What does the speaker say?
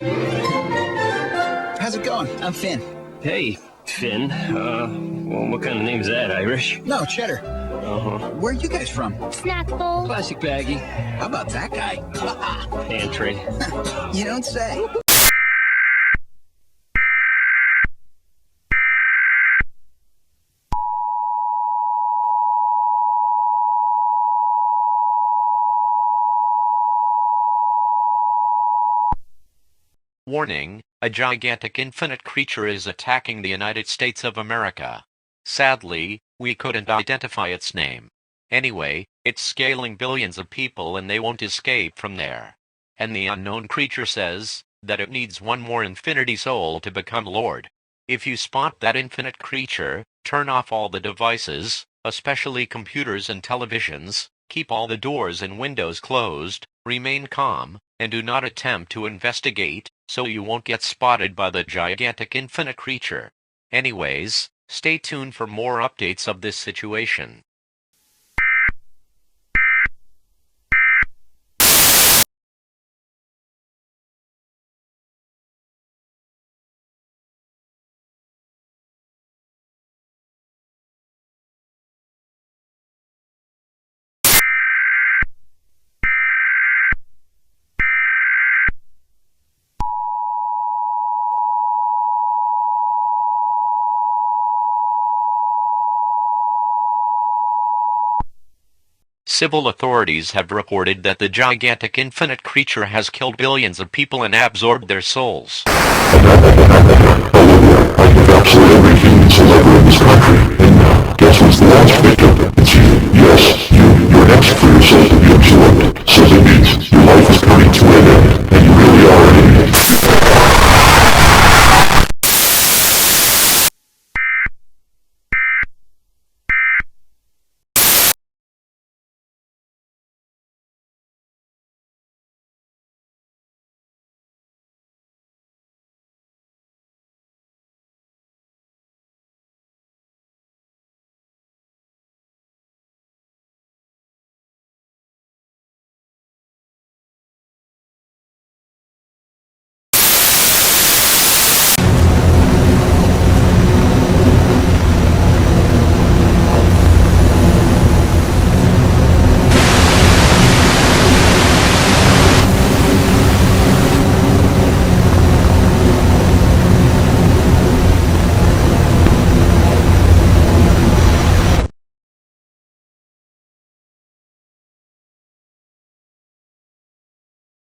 How's it going? I'm Finn. Hey, Finn. Well, what kind of name's that, Irish? No, Cheddar. Uh-huh. Where are you guys from? Snack bowl. Classic baggie. How about that guy? Pantry. You don't say. Warning, a gigantic infinite creature is attacking the United States of America. Sadly, we couldn't identify its name. Anyway, it's scaling billions of people and they won't escape from there. And the unknown creature says that it needs one more infinity soul to become Lord. If you spot that infinite creature, turn off all the devices, especially computers and televisions, keep all the doors and windows closed, remain calm, and do not attempt to investigate, so you won't get spotted by the gigantic infinite creature. Anyways, stay tuned for more updates of this situation. Civil authorities have reported that the gigantic infinite creature has killed billions of people and absorbed their souls. Absolutely